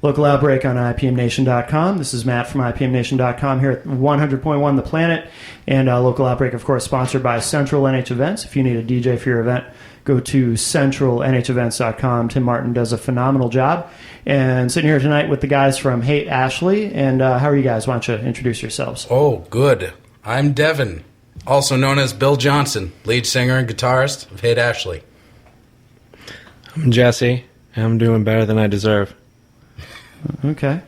Local Outbreak on IPMNation.com. This is Matt from IPMNation.com here at 100.1 The Planet. And Local Outbreak, of course, sponsored by Central NH Events. If you need a DJ for your event, go to centralnhevents.com. Tim Martin does a phenomenal job. And sitting here tonight with the guys from Hate Ashley. And how are you guys? Why don't you introduce yourselves? Oh, good. I'm Devin, also known as Bill Johnson, lead singer and guitarist of Hate Ashley. I'm Jesse. I'm doing better than I deserve. Okay.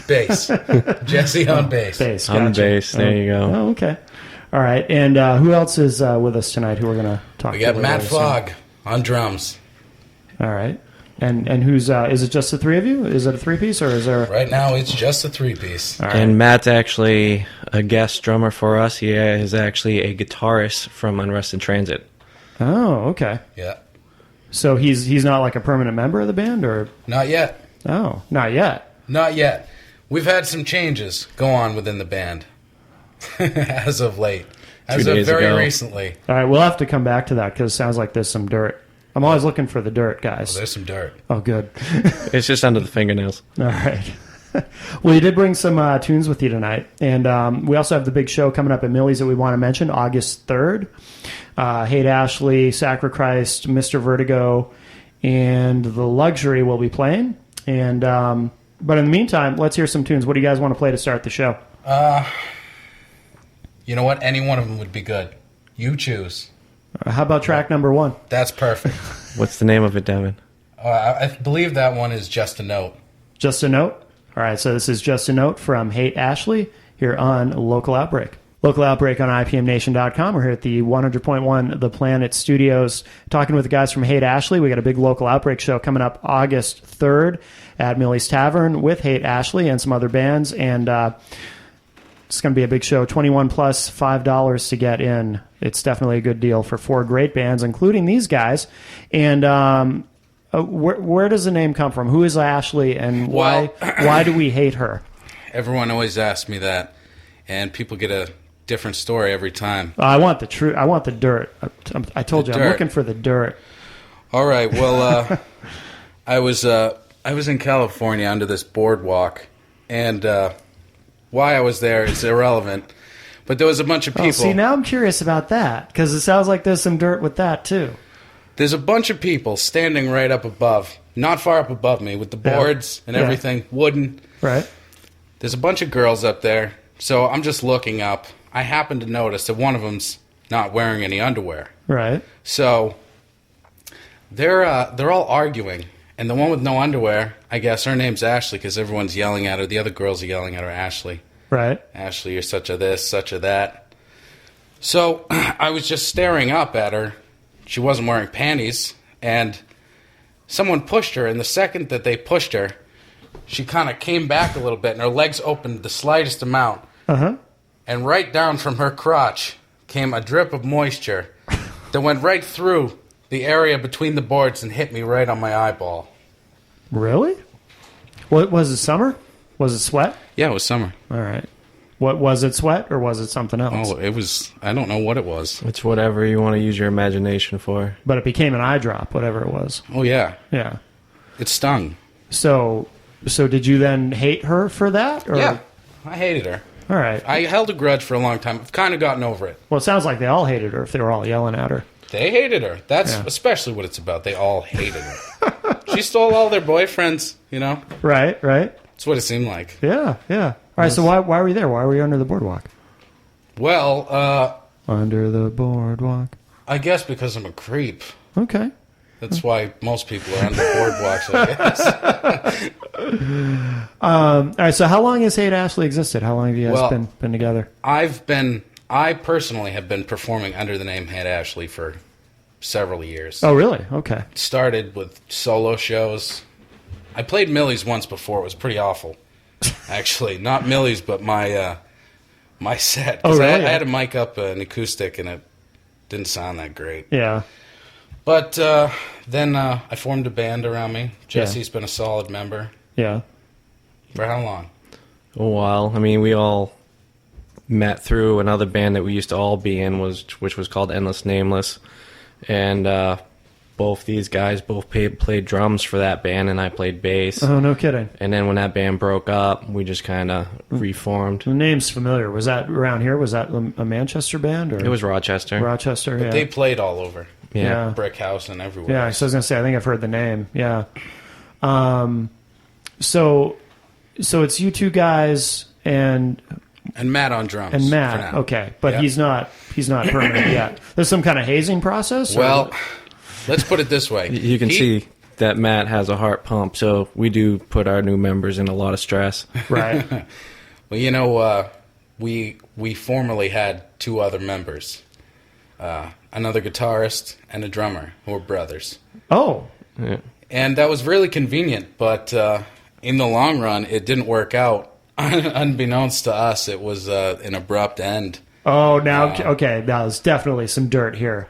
Bass. Jesse on bass. Bass, gotcha. On bass, there you go. Oh, okay. All right. And who else is with us tonight who we're going to talk to? We got Matt Fogg on drums. All right. And who's, is it just the three of you? Is it a three-piece or is there... Right now it's just a three-piece. All right. And Matt's actually a guest drummer for us. He is actually a guitarist from Unrested Transit. Oh, okay. Yeah. So he's not like a permanent member of the band, or... Not yet. Oh, not yet. Not yet. We've had some changes go on within the band as of late. As of very recently. All right, we'll have to come back to that because it sounds like there's some dirt. I'm always looking for the dirt, guys. Oh, there's some dirt. Oh, good. It's just under the fingernails. All right. Well, you did bring some tunes with you tonight. And we also have the big show coming up at Millie's that we want to mention, August 3rd. Hate Ashley, Sacrificed, Mr. Vertigo, and The Luxury will be playing. And but in the meantime, let's hear some tunes. What do you guys want to play to start the show? You know what? Any one of them would be good. You choose. How about track number one? That's perfect. What's the name of it, Devin? I believe that one is Just a Note. Just a Note? All right, so this is Just a Note from Hate Ashley here on Local Outbreak. Local Outbreak on IPMNation.com. We're here at the 100.1 The Planet Studios talking with the guys from Hate Ashley. We got a big Local Outbreak show coming up August 3rd at Millie's Tavern with Hate Ashley and some other bands. And it's going to be a big show. 21 plus $5 to get in. It's definitely a good deal for four great bands, including these guys. And where does the name come from? Who is Ashley, and why do we hate her? Everyone always asks me that, and people get a different story every time. I want the truth. I want the dirt. I told you, I'm looking for the dirt. All right. Well, I was in California under this boardwalk, and why I was there is irrelevant. But there was a bunch of people. Oh, see, now I'm curious about that because it sounds like there's some dirt with that too. There's a bunch of people standing right up above, not far up above me, with the boards and everything, wooden. Right. There's a bunch of girls up there, so I'm just looking up. I happen to notice that one of them's not wearing any underwear. Right. So they're all arguing, and the one with no underwear, I guess her name's Ashley because everyone's yelling at her. The other girls are yelling at her, Ashley. Right. Ashley, you're such a this, such a that. So I was just staring up at her. She wasn't wearing panties, and someone pushed her, and the second that they pushed her, she kind of came back a little bit, and her legs opened the slightest amount. Uh-huh. And right down from her crotch came a drip of moisture that went right through the area between the boards and hit me right on my eyeball. Really? What was it, summer? Was it sweat? Yeah, it was summer. All right. What was it, sweat, or was it something else? Oh, it was, I don't know what it was. It's whatever you want to use your imagination for. But it became an eye drop, whatever it was. Oh, yeah. Yeah. It stung. So did you then hate her for that? Or? Yeah, I hated her. All right. I held a grudge for a long time. I've kind of gotten over it. Well, it sounds like they all hated her if they were all yelling at her. They hated her. That's especially what it's about. They all hated her. She stole all their boyfriends, you know? Right. That's what it seemed like. Yeah. All right, so why were you there? Why were you under the boardwalk? Well, under the boardwalk. I guess because I'm a creep. Okay. That's why most people are under boardwalks, I guess. All right, so how long has Hate Ashley existed? How long have you guys been together? I personally have been performing under the name Hate Ashley for several years. Oh, really? Okay. Started with solo shows. I played Millie's once before. It was pretty awful. Actually, not Millie's, but my set. Oh, really? I had a mic up, an acoustic, and it didn't sound that great. Yeah. But then I formed a band around me. Jesse's been a solid member. Yeah. For how long? A while. I mean, we all met through another band that we used to all be in, which was called Endless Nameless. And both these guys played drums for that band, and I played bass. Oh, no kidding. And then when that band broke up, we just kind of reformed. The name's familiar. Was that around here? Was that a Manchester band? Or? It was Rochester. Rochester, yeah. They played all over. Yeah. Brick House and everywhere. Yeah, so I was going to say, I think I've heard the name. Yeah. So it's you two guys and Matt on drums. And for Matt, now. okay, but Yeah. he's not permanent yet. There's some kind of hazing process. Or? Well, let's put it this way. You can see that Matt has a heart pump, so we do put our new members in a lot of stress. Right. Well, you know, we formerly had two other members, another guitarist and a drummer who were brothers. Oh. Yeah. And that was really convenient, but in the long run, it didn't work out. Unbeknownst to us, it was an abrupt end. Oh, now okay. Now there's definitely some dirt here.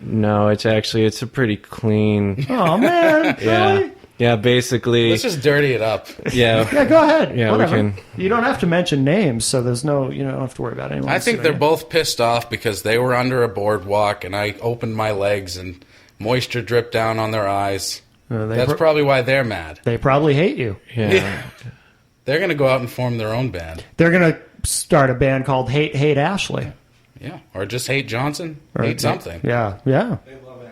No, it's a pretty clean. Oh man, Yeah. really? Yeah, basically. Let's just dirty it up. Yeah. Yeah, go ahead. Yeah, Whatever. we can. You don't have to mention names, so there's no. You don't have to worry about anyone. I think suing they're you. both pissed off because they were under a boardwalk, and I opened my legs, and moisture dripped down on their eyes. That's probably why they're mad. They probably hate you. Yeah. They're going to go out and form their own band. They're gonna start a band called Hate Ashley. Yeah, or just hate Johnson. Or hate something. Yeah, yeah.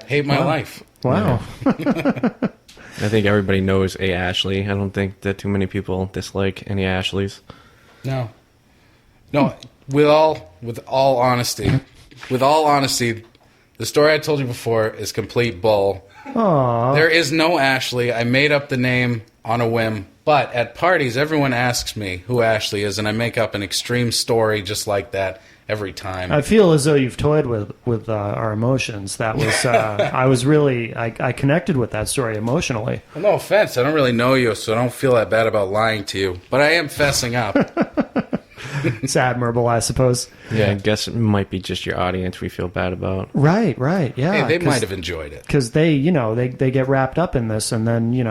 Hate my life. Wow. I think everybody knows a Ashley. I don't think that too many people dislike any Ashleys. No. With all honesty, the story I told you before is complete bull. Aww. There is no Ashley. I made up the name on a whim. But at parties, everyone asks me who Ashley is, and I make up an extreme story just like that every time. I feel as though you've toyed with our emotions. That was I connected with that story emotionally. Well, no offense, I don't really know you, so I don't feel that bad about lying to you. But I am fessing up. It's admirable, I suppose. Yeah, I guess it might be just your audience we feel bad about. Right, yeah. Hey, they might have enjoyed it. Because they get wrapped up in this, and then you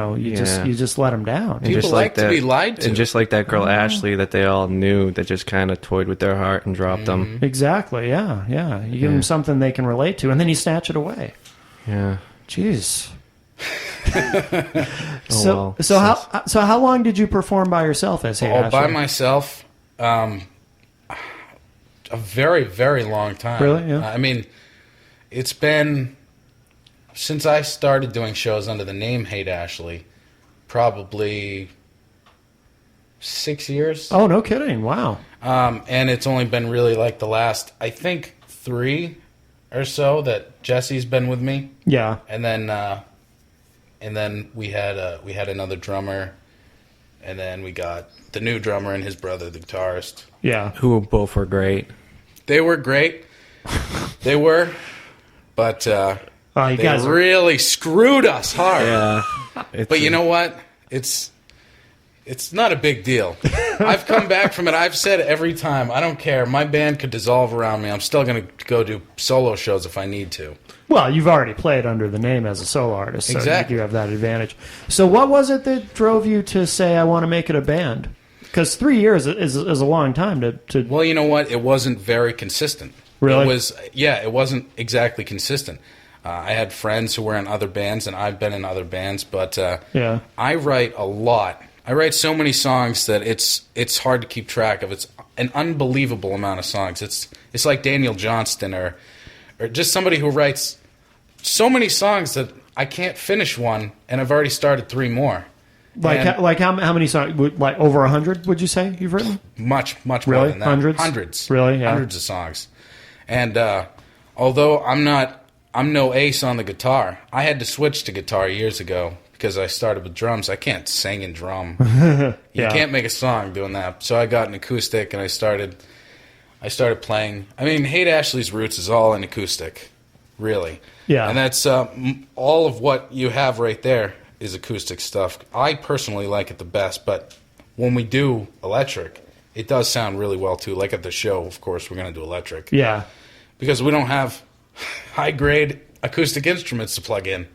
just let them down. People just like that, to be lied to. And just like that girl Ashley that they all knew that just kind of toyed with their heart and dropped them. Exactly. Yeah. You give them something they can relate to, and then you snatch it away. Yeah. Jeez. Oh, well. So how long did you perform by yourself as Hate Ashley? By myself, a very, very long time. Really? Yeah. I mean, it's been since I started doing shows under the name Hate Ashley, probably 6 years. Oh, no kidding! Wow. And it's only been really like the last, I think, 3 or so that Jesse's been with me. Yeah. And then we had another drummer, and then we got the new drummer and his brother, the guitarist. Yeah. Who both were great. They were great. They were, but You they guys are really screwed us hard. Yeah. But you know what? It's not a big deal. I've come back from it. I've said every time, I don't care. My band could dissolve around me. I'm still going to go do solo shows if I need to. Well, you've already played under the name as a solo artist, so Exactly. you have that advantage. So what was it that drove you to say, I want to make it a band? Because 3 years is a long time to... Well, you know what? It wasn't very consistent. Really? It wasn't exactly consistent. I had friends who were in other bands, and I've been in other bands, but Yeah. I write a lot. I write so many songs that it's hard to keep track of. It's an unbelievable amount of songs. It's like Daniel Johnston or just somebody who writes so many songs that I can't finish one, and I've already started 3 more. Like how many songs? Like over 100, would you say you've written? Much more Really? than that. Hundreds? Really? Yeah. Hundreds of songs. And although I'm no ace on the guitar, I had to switch to guitar years ago because I started with drums. I can't sing and drum. You Yeah. can't make a song doing that. So I got an acoustic and I started playing. I mean, Hate Ashley's roots is all in acoustic, really. Yeah. And that's all of what you have right there is acoustic stuff. I personally like it the best, but when we do electric, it does sound really well too. Like at the show, of course, we're going to do electric. Yeah. Because we don't have high-grade acoustic instruments to plug in.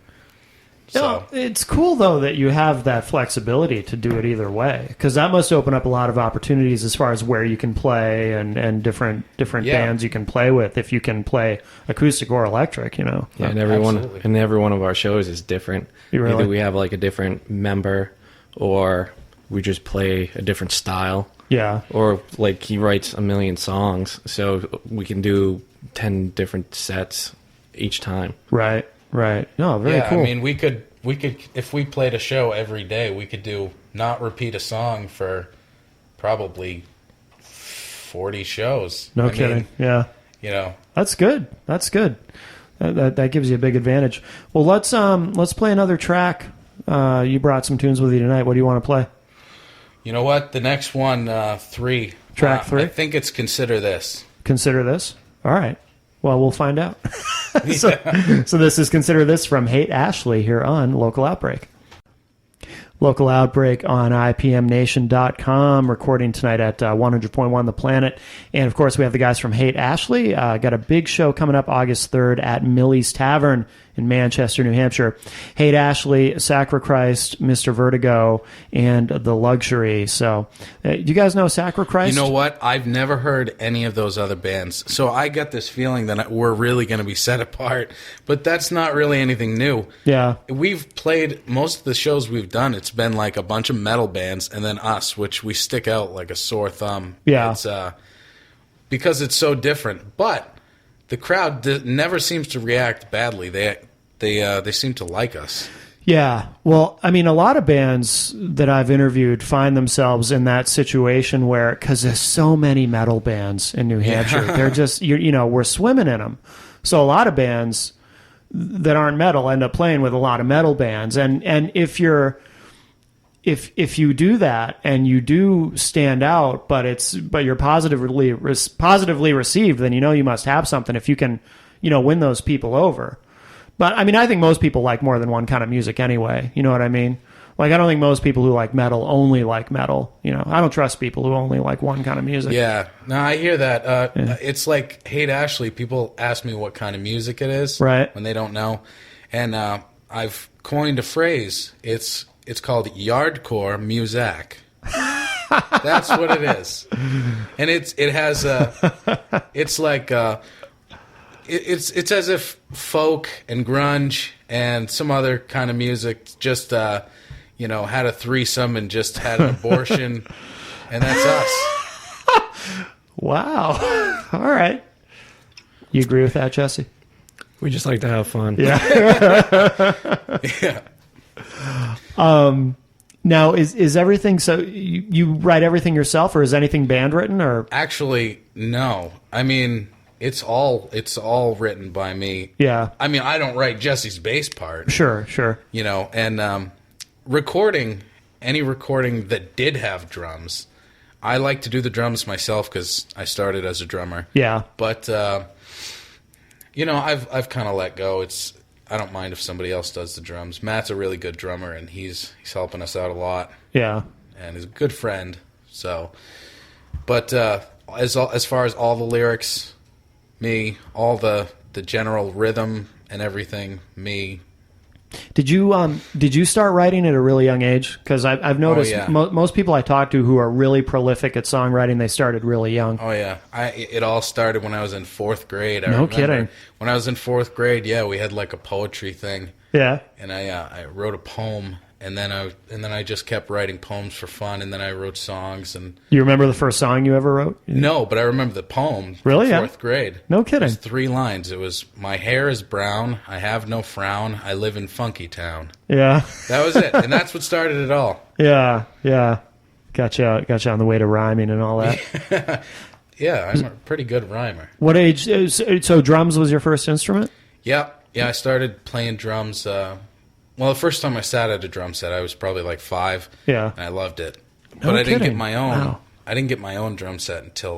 So No, it's cool though that you have that flexibility to do it either way, because that must open up a lot of opportunities as far as where you can play and different bands you can play with if you can play acoustic or electric. Yeah, and Absolutely. every one of our shows is different. Really? Either we have like a different member, or we just play a different style. Yeah. Or like he writes a million songs, so we can do 10 different sets each time. Right. No, very cool. I mean, we could if we played a show every day, we could not repeat a song for probably 40 shows. No kidding. Yeah. You know, That's good. That gives you a big advantage. Well, let's play another track. You brought some tunes with you tonight. What do you want to play? you know what? The next one, 3. Track 3? I think it's Consider This. Consider This? All right. Well, we'll find out. So this is Consider This from Hate Ashley here on Local Outbreak. Local Outbreak on IPMNation.com, recording tonight at 100.1 The Planet. And, of course, we have the guys from Hate Ashley. Got a big show coming up August 3rd at Millie's Tavern in Manchester, New Hampshire. Hate Ashley, Sacrichrist, Mr. Vertigo, and The Luxury. So, do you guys know Sacrichrist? You know what? I've never heard any of those other bands. So I get this feeling that we're really going to be set apart. But that's not really anything new. Yeah. We've played, most of the shows we've done, it's been like a bunch of metal bands and then us, which we stick out like a sore thumb. Yeah. It's because it's so different. But the crowd never seems to react badly. They seem to like us. Yeah. Well, I mean, a lot of bands that I've interviewed find themselves in that situation where, because there's so many metal bands in New Hampshire, they're just, we're swimming in them. So a lot of bands that aren't metal end up playing with a lot of metal bands. And if you're, if you do that and you do stand out, but you're positively received, then you must have something if you can, win those people over. But I mean, I think most people like more than one kind of music anyway. You know what I mean? Like, I don't think most people who like metal only like metal. I don't trust people who only like one kind of music. Yeah, no, I hear that. It's like Hate Ashley. People ask me what kind of music it is, right? When they don't know, and I've coined a phrase. It's called yardcore music. That's what it is, and it has it's like it's as if folk and grunge and some other kind of music just had a threesome and just had an abortion, and that's us. Wow. All right. You agree with that, Jesse? We just like to have fun. Yeah. Yeah. Now, is everything, so you write everything yourself, or is anything band written, or? Actually, no. I mean, it's all written by me. Yeah. I mean, I don't write Jesse's bass part. Sure. And any recording that did have drums, I like to do the drums myself because I started as a drummer. Yeah. But I've kind of let go. I don't mind if somebody else does the drums. Matt's a really good drummer, and he's helping us out a lot. Yeah. And he's a good friend. So, but as far as all the lyrics, me, all the general rhythm and everything, me. Did you start writing at a really young age? Because I've noticed most people I talk to who are really prolific at songwriting, they started really young. Oh yeah, it all started when I was in 4th grade. I No kidding. When I was in 4th grade, we had like a poetry thing. Yeah. And I wrote a poem, and then I just kept writing poems for fun, and then I wrote songs. And you remember the first song you ever wrote? No, but I remember the poem. Really? From 4th grade. No kidding. It was 3 lines. It was, "My hair is brown. I have no frown. I live in Funky Town." Yeah. That was it, and that's what started it all. Yeah. Got you on the way to rhyming and all that. Yeah, I'm a pretty good rhymer. What age? So drums was your first instrument? Yeah. I started playing drums. The first time I sat at a drum set, I was probably like 5. Yeah. And I loved it. No But I didn't kidding. get my own. Wow. I didn't get my own drum set until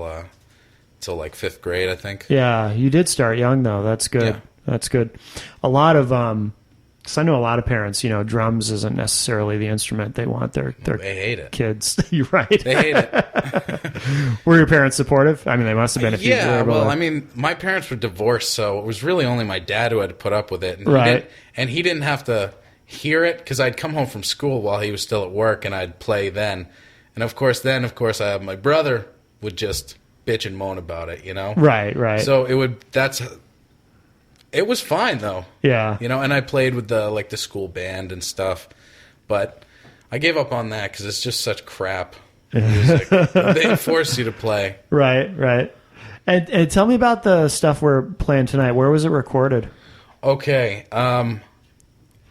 like 5th grade, I think. Yeah, you did start young though. That's good. Yeah. That's good. A lot of 'cause I know a lot of parents, drums isn't necessarily the instrument they want their They hate it. kids. You're right. They hate it. Were your parents supportive? I mean, they must have been if you were able to. I mean, my parents were divorced, so it was really only my dad who had to put up with it. And Right. He didn't have to. hear it because I'd come home from school while he was still at work, and I'd play then. And of course, my brother would just bitch and moan about it, you know? Right. So it was fine though. Yeah. You know, and I played with the school band and stuff, but I gave up on that because it's just such crap music. They force you to play. Right. And tell me about the stuff we're playing tonight. Where was it recorded? Okay.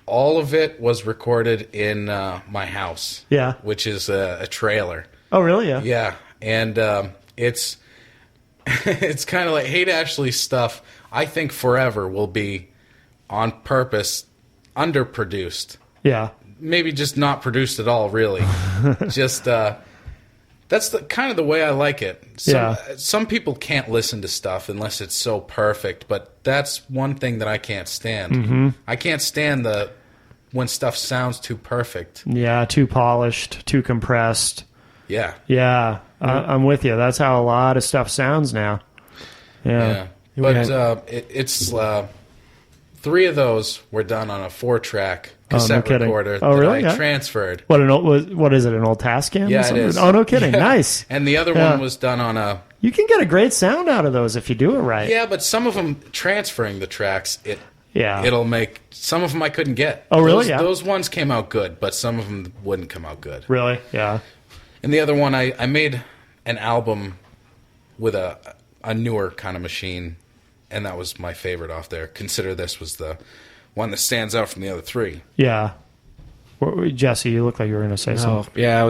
All of it was recorded in my house. Yeah. Which is a trailer. Oh, really? Yeah. Yeah. And it's it's kind of like Hate Ashley's stuff, I think forever will be on purpose underproduced. Yeah. Maybe just not produced at all, really. Just that's kind of the way I like it. Some people can't listen to stuff unless it's so perfect, but that's one thing that I can't stand. Mm-hmm. I can't stand when stuff sounds too perfect. Yeah, too polished, too compressed. Yeah. Yeah, I'm with you. That's how a lot of stuff sounds now. Yeah. But it's 3 of those were done on a 4-track cassette recorder that I transferred. What is it, an old Tascam? Yeah, it is. Oh, no kidding. Nice. And the other one was done on a... You can get a great sound out of those if you do it right. Yeah, but some of them, transferring the tracks, Yeah. it'll make... Some of them I couldn't get. Oh, really? Yeah. Those ones came out good, but some of them wouldn't come out good. Really? Yeah. And the other one, I made an album with a newer kind of machine, and that was my favorite off there. Consider This was the one that stands out from the other 3. Yeah. Jesse, you look like you were going to say something. Yeah,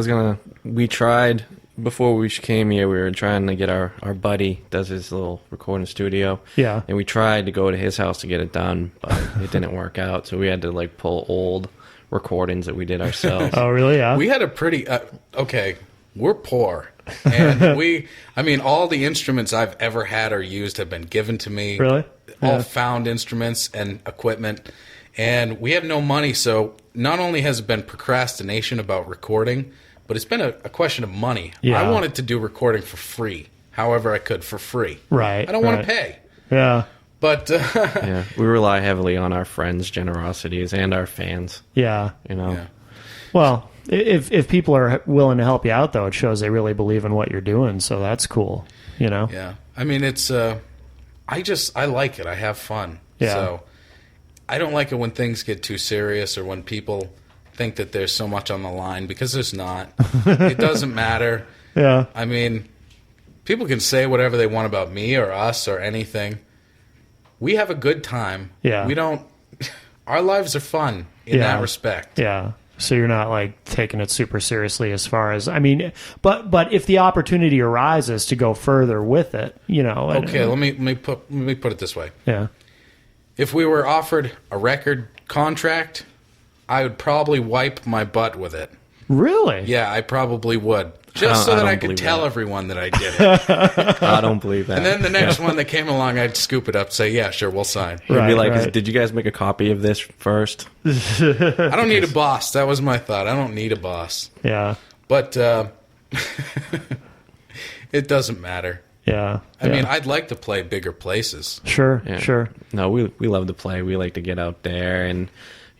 we tried, before we came here, we were trying to get our buddy, does his little recording studio. Yeah. And we tried to go to his house to get it done, but it didn't work out. So we had to pull old recordings that we did ourselves. Oh, really? Yeah. We had a pretty, we're poor. And all the instruments I've ever had or used have been given to me. Really? All found instruments and equipment. And we have no money, so not only has it been procrastination about recording, but it's been a question of money. Yeah. I wanted to do recording for free, however I could, for free. Right. I don't want to pay. Yeah. But yeah, we rely heavily on our friends' generosities and our fans. Yeah. You know. Yeah. Well, if people are willing to help you out, though, it shows they really believe in what you're doing. So that's cool. You know. Yeah. I mean, it's I like it. I have fun. Yeah. So I don't like it when things get too serious or when people think that there's so much on the line, because there's not. It doesn't matter. Yeah. I mean, people can say whatever they want about me or us or anything. We have a good time. Yeah. We don't... Our lives are fun in that respect. Yeah. So you're not taking it super seriously as far as, but if the opportunity arises to go further with it, you know. Okay, let me put it this way. Yeah. If we were offered a record contract, I would probably wipe my butt with it. Really? Yeah, I probably would. Just so that I could tell everyone that I did it. I don't believe that. And then the next one that came along, I'd scoop it up, say, yeah, sure, we'll sign. You'd be like, did you guys make a copy of this first? I don't need a boss. That was my thought. I don't need a boss. Yeah. But it doesn't matter. Yeah. I mean, I'd like to play bigger places. Sure, Yeah. sure. No, we love to play. We like to get out there, and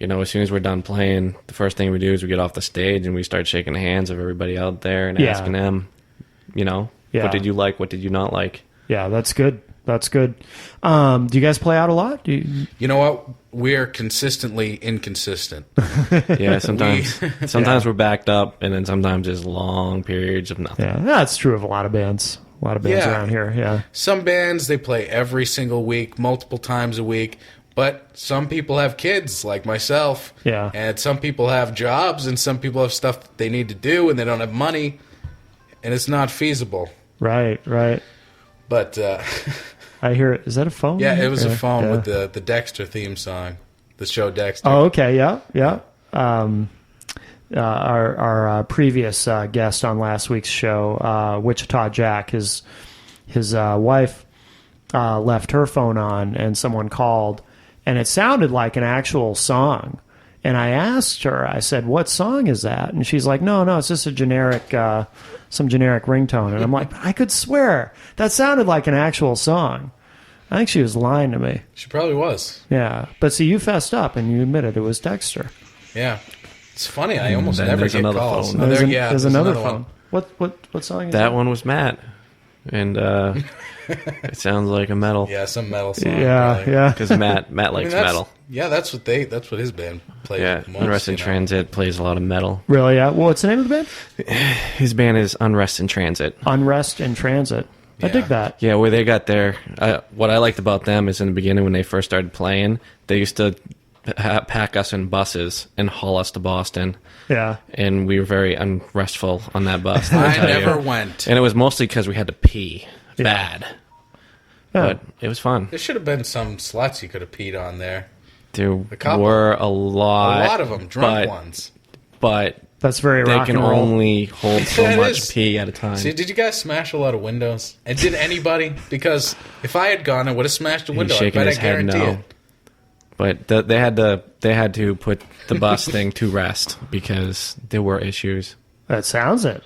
as soon as we're done playing, the first thing we do is we get off the stage and we start shaking the hands of everybody out there and asking them, what did you like, what did you not like? Yeah, that's good. That's good. Do you guys play out a lot? You know what? We're consistently inconsistent. Yeah, sometimes we're backed up, and then sometimes there's long periods of nothing. Yeah, that's true of a lot of bands. A lot of bands around here, yeah. Some bands, they play every single week, multiple times a week. But some people have kids, like myself. Yeah. And some people have jobs, and some people have stuff that they need to do, and they don't have money. And it's not feasible. Right. But... I hear it. Is that a phone? Yeah, it was a phone with the Dexter theme song. The show Dexter. Oh, okay. Yeah. Our previous guest on last week's show, Wichita Jack, his wife left her phone on, and someone called, and it sounded like an actual song. And I asked her, I said, "What song is that?" And she's like, "No, it's just a generic, some generic ringtone." And I'm like, "I could swear that sounded like an actual song." I think she was lying to me. She probably was. Yeah, but see, you fessed up and you admitted it was Dexter. Yeah. It's funny. I almost then never there's get another calls. phone. Oh, There's another phone. one. What song is That one was Matt. And it sounds like a metal. Yeah, some metal song. Yeah, really. yeah. Because Matt likes metal. Yeah, that's what his band plays. Yeah, most, Unrest in Transit plays a lot of metal. Really? Yeah. Well, what's the name of the band? His band is Unrest in Transit. Unrest in Transit. I Yeah. dig that. Yeah, where they got their... what I liked about them is in the beginning when they first started playing, they used to pack us in buses and haul us to Boston. Yeah. And we were very unrestful on that bus. I never went. And it was mostly because we had to pee bad. Yeah. But it was fun. There should have been some sluts you could have peed on there. There couple. were a lot. of them, drunk ones. But That's very they rock can and roll. only hold so That much is. pee at a time. See, did you guys smash a lot of windows? And did anybody? Because if I had gone, I would have smashed a window. He's shaking I bet his I head guarantee no. it. But they had to put the bus thing to rest because there were issues. That sounds it.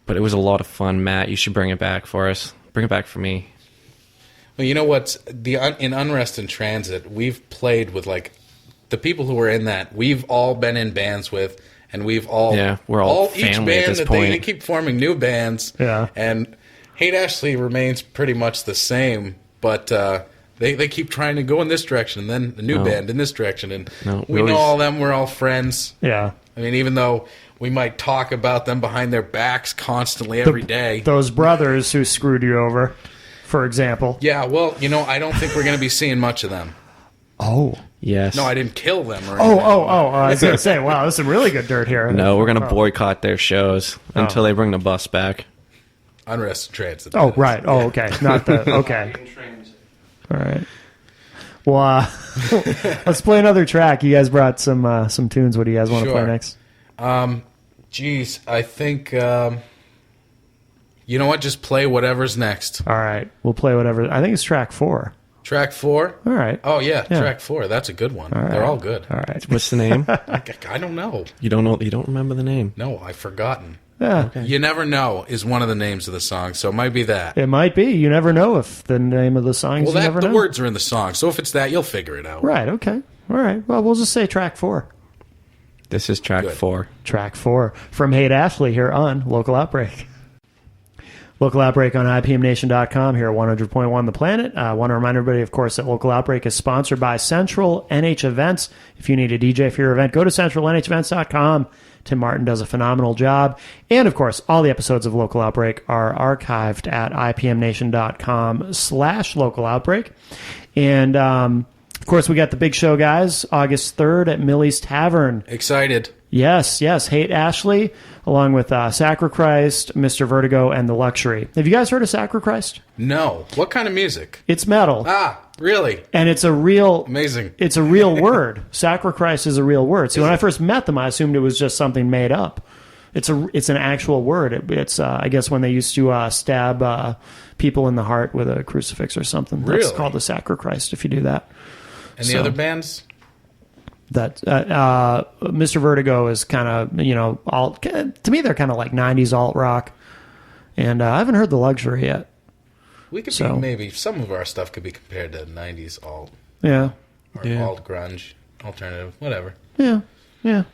But it was a lot of fun, Matt. You should bring it back for us. Bring it back for me. Well, you know what's in Unrest in Transit, we've played with like the people who were in that. We've all been in bands with, and we've all we're all each family band at this that point. they keep forming new bands. Yeah. And Hate Ashley remains pretty much the same, but they keep trying to go in this direction, and then the new band in this direction, and we know all them. We're all friends. Yeah. I mean, even though we might talk about them behind their backs constantly every day. Those brothers who screwed you over, for example. Yeah, well, I don't think we're going to be seeing much of them. Oh. Yes. No, I didn't kill them. Or Oh, anything. I was going to say, wow, there's some really good dirt here. No, we're going to boycott their shows until they bring the bus back. Unrest in Transit. Oh, right. Oh, okay. Not the... Okay. All right. Well, let's play another track. You guys brought some tunes. What do you guys want to play next? Geez, I think... you know what? Just play whatever's next. All right. We'll play whatever. I think it's track 4. Track 4? All right. Oh, yeah, track 4. That's a good one. They're all good. All right. What's the name? I don't know. You don't know? You don't remember the name? No, I've forgotten. Yeah. You Never Know is one of the names of the song, so it might be that. It might be. You never know if the name of the song is Well, You Never the Know. words are in the song, so if it's that, you'll figure it out. Right. Okay. All right. Well, we'll just say track 4. This is track Good. 4. Track 4 from Hate Ashley here on Local Outbreak. Local Outbreak on IPMNation.com here at 100.1 The Planet. I want to remind everybody, of course, that Local Outbreak is sponsored by Central NH Events. If you need a DJ for your event, go to centralnhevents.com. Tim Martin does a phenomenal job. And, of course, all the episodes of Local Outbreak are archived at IPMNation.com/Local Outbreak. And, of course, we got the big show, guys, August 3rd at Millie's Tavern. Excited. Yes. Hate Ashley, along with Sacrichrist, Mr. Vertigo, and The Luxury. Have you guys heard of Sacrichrist? No. What kind of music? It's metal. Ah, really? And it's a real... Amazing. It's a real word. Sacrichrist is a real word. See, when I first met them, I assumed it was just something made up. It's an actual word. It's I guess when they used to stab people in the heart with a crucifix or something. That's Really? called the Sacrichrist if you do that. And the other bands? That Mr. Vertigo is kind of, alt. To me, they're kind of like 90s alt rock. And I haven't heard The Luxury yet. We could be, maybe, some of our stuff could be compared to 90s alt. Yeah. Or alt grunge, alternative, whatever. Yeah. Well,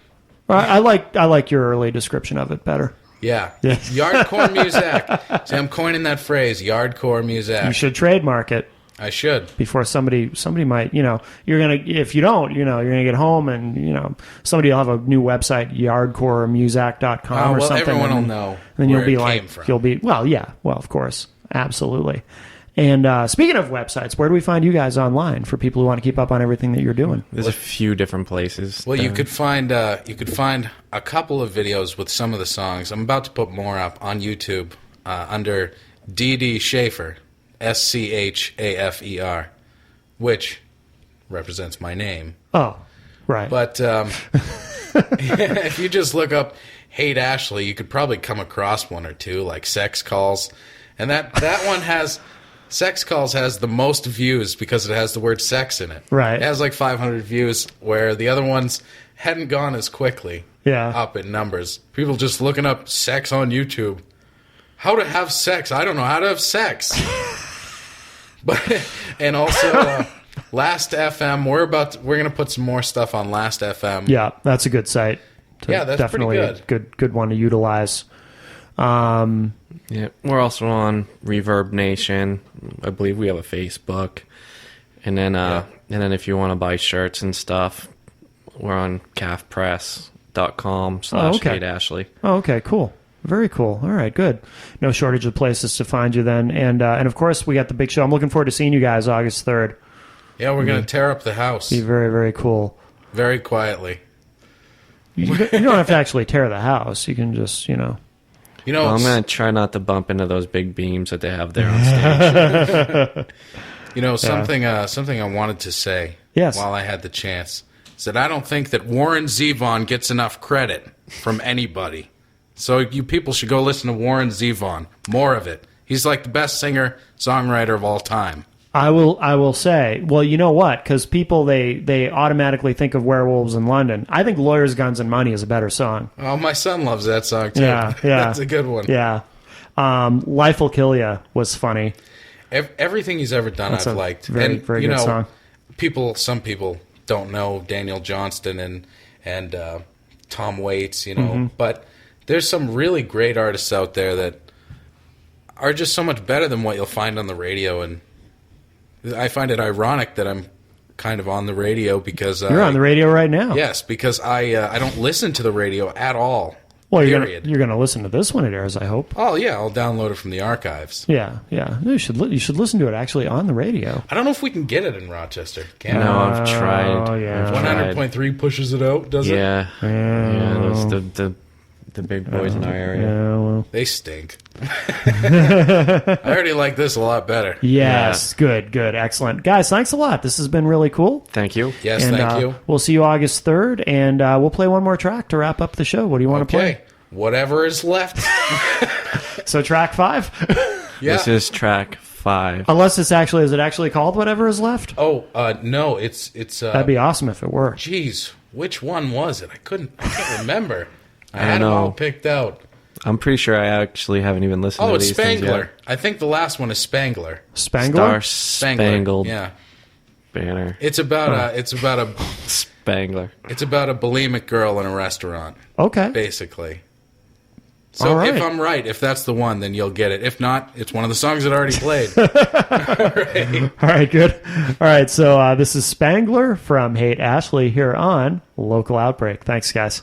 I like your early description of it better. Yeah. Yardcore music. See, I'm coining that phrase, yardcore music. You should trademark it. I should. Before somebody might, you're going to, if you don't, you're going to get home and, somebody will have a new website, yardcoremusac.com or something. Everyone will know. And then where you'll be it like, came from. of course. Absolutely. And speaking of websites, where do we find you guys online for people who want to keep up on everything that you're doing? There's a few different places. Well, you could find a couple of videos with some of the songs. I'm about to put more up on YouTube under D.D. Schaefer, Schafer, which represents my name. Oh, right. But if you just look up Hate Ashley, you could probably come across one or two, like Sex Calls. And that one has... Sex Calls has the most views because it has the word sex in it. Right. It has like 500 views, where the other ones hadn't gone as quickly up in numbers. People just looking up sex on YouTube. How to have sex. I don't know how to have sex. And also Last FM. We're gonna put some more stuff on Last FM. Yeah, that's a good site. Yeah, that's definitely pretty a good one to utilize. Yeah, we're also on Reverb Nation. I believe we have a Facebook, and then if you want to buy shirts and stuff, we're on calfpress.com/HateAshley. Oh, okay, cool. Very cool. All right, good. No shortage of places to find you then. And of course, we got the big show. I'm looking forward to seeing you guys August 3rd. Yeah, we're going to tear up the house. Be very, very cool. Very quietly. You don't have to actually tear the house. You can just, Well, I'm going to try not to bump into those big beams that they have there on stage. Something I wanted to say while I had the chance is that I don't think that Warren Zevon gets enough credit from anybody. So you people should go listen to Warren Zevon. More of it. He's like the best singer-songwriter of all time. I will say, well, you know what? Because people, they automatically think of Werewolves in London. I think Lawyers, Guns, and Money is a better song. Oh, my son loves that song, too. Yeah. That's a good one. Yeah. Life Will Kill Ya was funny. Everything he's ever done, I've liked. Very, very good song. Some people don't know Daniel Johnston and Tom Waits, but there's some really great artists out there that are just so much better than what you'll find on the radio, and I find it ironic that I'm kind of on the radio because you're on the radio right now. Yes, because I don't listen to the radio at all. Well, you're gonna listen to this when it airs, I hope. Oh yeah, I'll download it from the archives. Yeah. You should listen to it actually on the radio. I don't know if we can get it in Rochester. No, I've tried. Oh yeah, 100.3 pushes it out, does it? Yeah. Those the big boys in our area. Yeah, well. They stink. I already like this a lot better. Yes, good, excellent. Guys, thanks a lot. This has been really cool. Thank you. Yes, thank you. We'll see you August 3rd, and we'll play one more track to wrap up the show. What do you want to play? Whatever is left. So track 5? Yeah. This is track 5. Unless is it actually called Whatever Is Left? Oh, no, it's that'd be awesome if it were. Jeez, which one was it? I can't remember. I had them all picked out. I'm pretty sure I actually haven't even listened to these things yet. Oh, it's Spangler. I think the last one is Spangler. Spangler? Star-Spangled yeah. Banner. It's about a Spangler. It's about a bulimic girl in a restaurant. Okay. Basically. So if I'm right, if that's the one, then you'll get it. If not, it's one of the songs that I already played. All right, good. All right, so this is Spangler from Hate Ashley here on Local Outbreak. Thanks, guys.